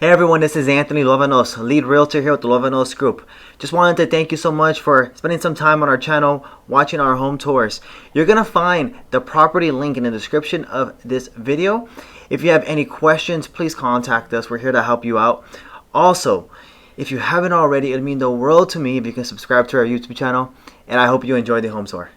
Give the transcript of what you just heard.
Hey everyone, this is Anthony Luevanos, lead realtor here with the Luevanos Group. Just wanted to thank you so much for spending some time on our channel, watching our home tours. You're going to find the property link in the description of this video. If you have any questions, please contact us. We're here to help you out. Also, if you haven't already, it would mean the world to me if you can subscribe to our YouTube channel, and I hope you enjoy the home tour.